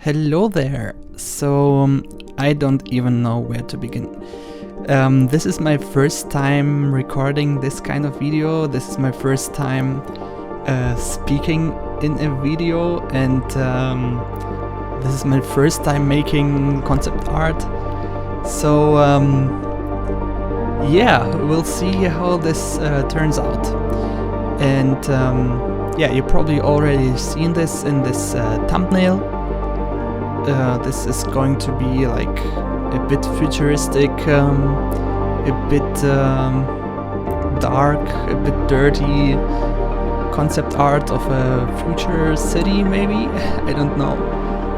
Hello there. So I don't even know where to begin. This is my first time recording this kind of video. This is my first time speaking in a video, and this is my first time making concept art. So yeah, we'll see how this turns out. And yeah, you probably already seen this in this thumbnail. This is going to be like a bit futuristic, a bit dark, a bit dirty concept art of a future city, maybe. I don't know.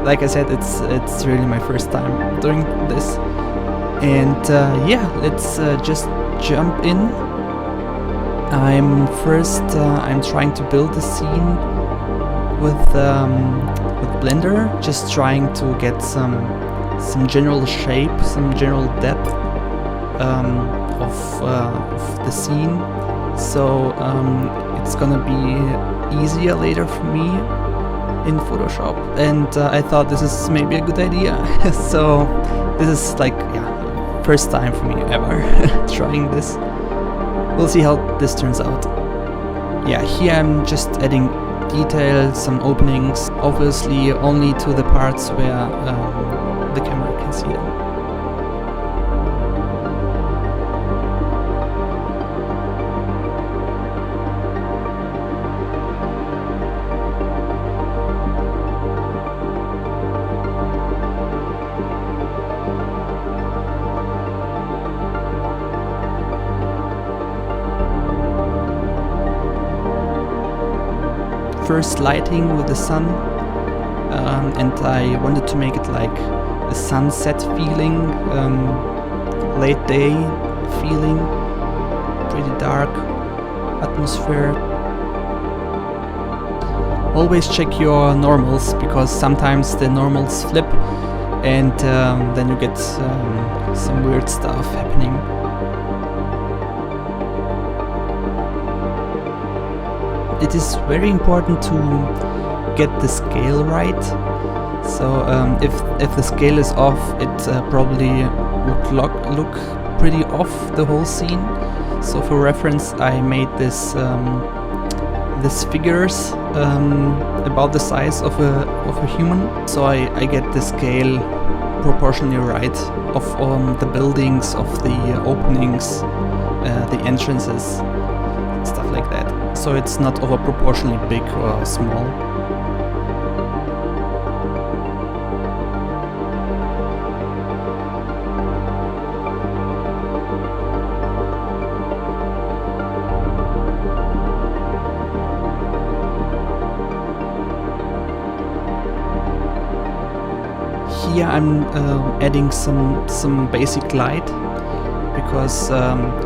Like I said, it's really my first time doing this. And yeah, let's just jump in. I'm trying to build a scene with Blender, just trying to get some general shape, some general depth of the scene. So it's gonna be easier later for me in Photoshop, and I thought this is maybe a good idea. So this is like, yeah, first time for me ever trying this. We'll see how this turns out. Yeah, here I'm just adding details, some openings, obviously only to the parts where the camera can see them. First lighting with the sun, and I wanted to make it like a sunset feeling, late day feeling, pretty dark atmosphere. Always check your normals, because sometimes the normals flip, and then you get some weird stuff happening. It is very important to get the scale right. So if the scale is off, it probably would look pretty off, the whole scene. So for reference, I made this figures about the size of a human. So I get the scale proportionally right of the buildings, of the openings, the entrances, stuff like that. So it's not over proportionally big or small. Here I'm adding some basic light, because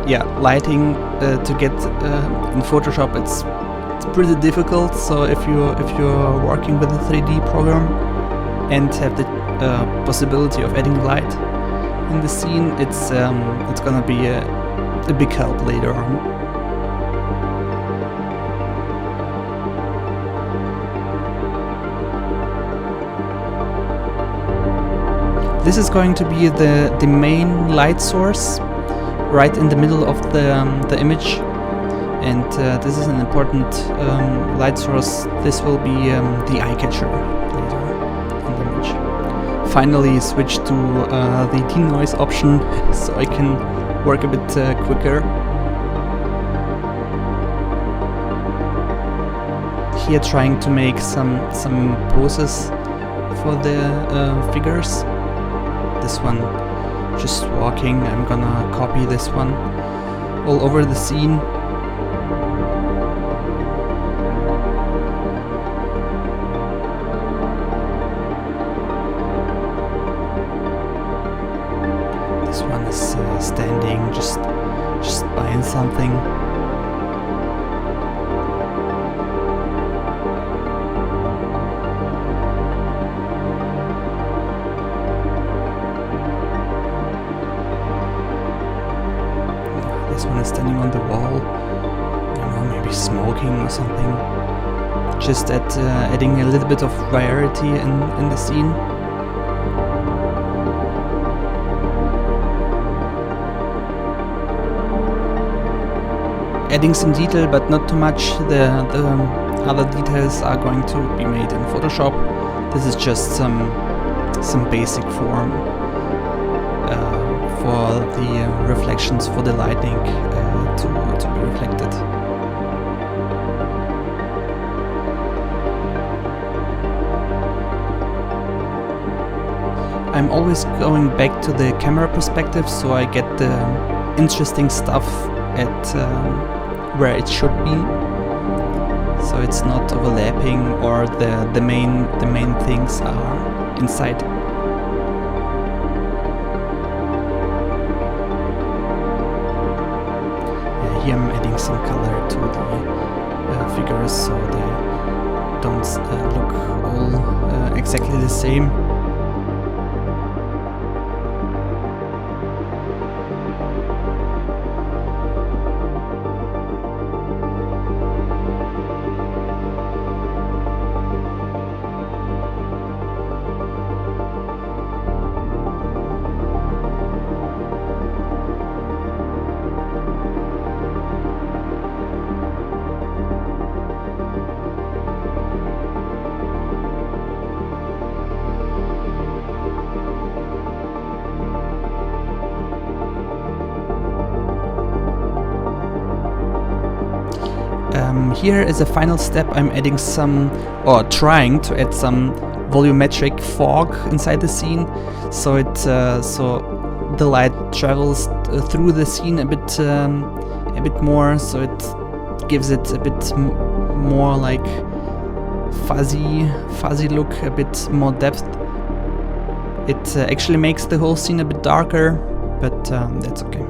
yeah, lighting to get in Photoshop it's pretty difficult. So if you're working with a 3D program and have the possibility of adding light in the scene, it's gonna be a big help later on. This is going to be the main light source, right in the middle of the image, and this is an important light source. This will be the eye catcher later in the image. Finally switch to the denoise option, so I can work a bit quicker. Here trying to make some poses for the figures. This one just walking, I'm gonna copy this one all over the scene. This one is standing, just buying something. This one is standing on the wall, I don't know, maybe smoking or something. Just adding a little bit of variety in the scene. adding some detail, but not too much. The other details are going to be made in Photoshop. This is just some basic form for the reflections, for the lighting to be reflected. I'm always going back to the camera perspective, so I get the interesting stuff at where it should be, so it's not overlapping, or the main things are inside. Here I'm adding some color to the figures, so they don't look all exactly the same. Here as a final step, I'm adding some, or trying to add some volumetric fog inside the scene, so it so the light travels through the scene a bit more, so it gives it a bit more like fuzzy look, a bit more depth. It actually makes the whole scene a bit darker, but that's okay.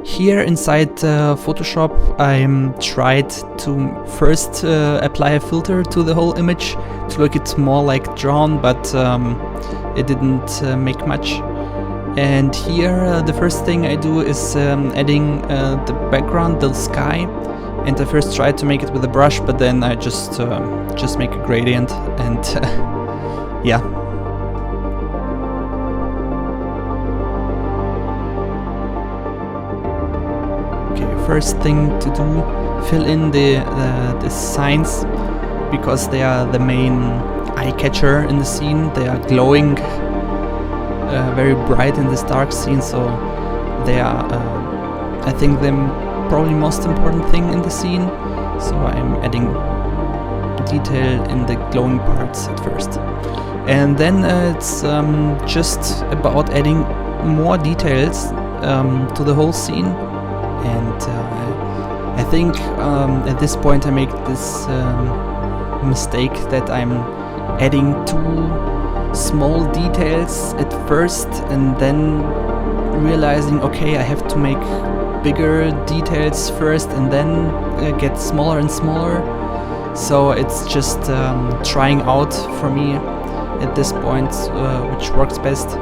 Here inside Photoshop, I tried to first apply a filter to the whole image to look it more like drawn, but it didn't make much. And here the first thing I do is adding the background, the sky, and I first tried to make it with a brush, but then I just make a gradient, and yeah. First thing to do, fill in the signs, because they are the main eye catcher in the scene. They are glowing very bright in this dark scene, so they are I think the probably most important thing in the scene, so I'm adding detail in the glowing parts at first. And then it's just about adding more details to the whole scene. And I think at this point I make this mistake that I'm adding too small details at first, and then realizing, okay, I have to make bigger details first and then get smaller and smaller. So it's just trying out for me at this point which works best.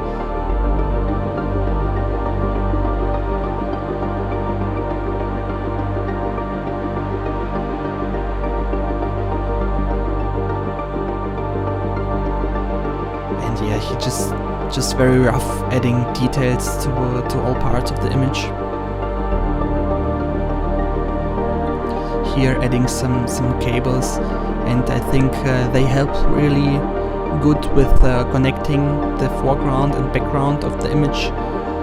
Just very rough, adding details to all parts of the image. Here adding some cables, and I think they help really good with connecting the foreground and background of the image,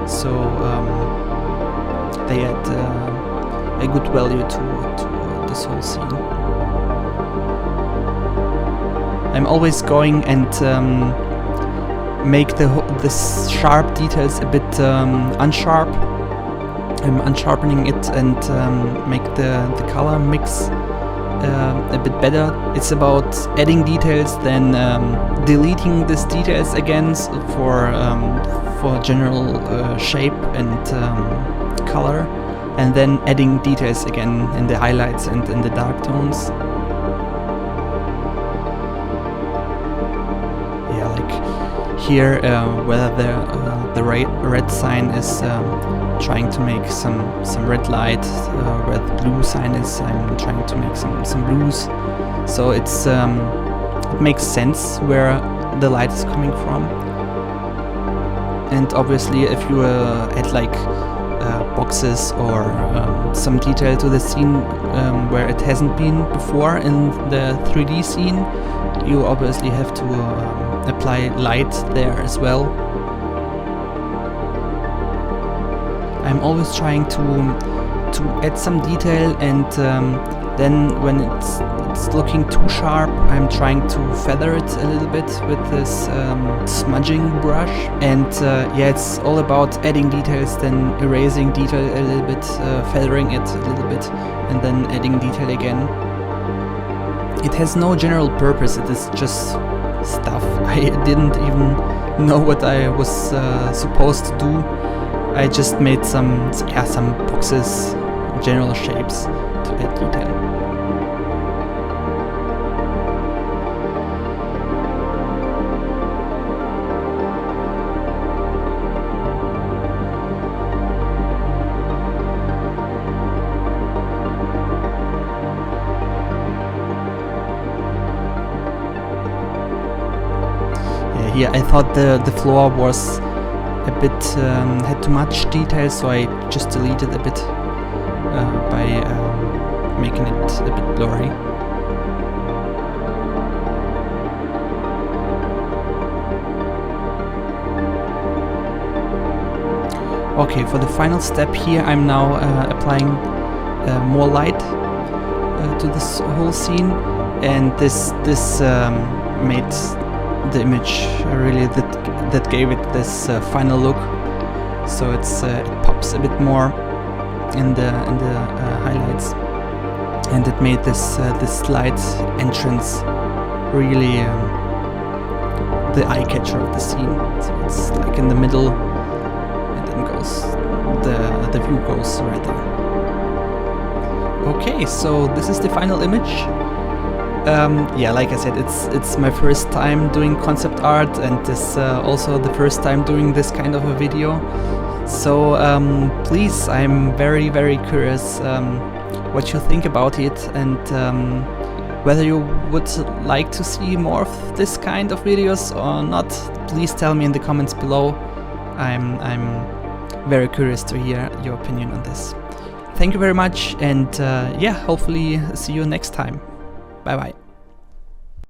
so they add a good value to this whole scene. I'm always going and make the sharp details a bit unsharp. I'm unsharpening it and make the color mix a bit better. It's about adding details, then deleting these details again for general shape and color, and then adding details again in the highlights and in the dark tones. here whether the red sign is trying to make some red light, where the blue sign is I'm trying to make some blues. So it's it makes sense where the light is coming from. And obviously if you add like boxes or some detail to the scene where it hasn't been before in the 3D scene, you obviously have to apply light there as well. I'm always trying to add some detail, and then when it's looking too sharp, I'm trying to feather it a little bit with this smudging brush. And yeah, it's all about adding details, then erasing detail a little bit, feathering it a little bit, and then adding detail again. It has no general purpose, it is just stuff. I didn't even know what I was supposed to do. I just made some boxes, general shapes to add detail. Here I thought the floor was a bit had too much detail, so I just deleted a bit by making it a bit blurry. Okay, for the final step here I'm now applying more light to this whole scene, and this made the image really that gave it this final look. So it's it pops a bit more in the highlights, and it made this light entrance really the eye catcher of the scene. So it's like in the middle, and then goes the view goes right there. Okay, so this is the final image. Yeah, like I said, it's my first time doing concept art, and this also the first time doing this kind of a video. So please, I'm very curious what you think about it, and whether you would like to see more of this kind of videos or not. Please tell me in the comments below. I'm very curious to hear your opinion on this. Thank you very much, and yeah, hopefully see you next time. Bye bye.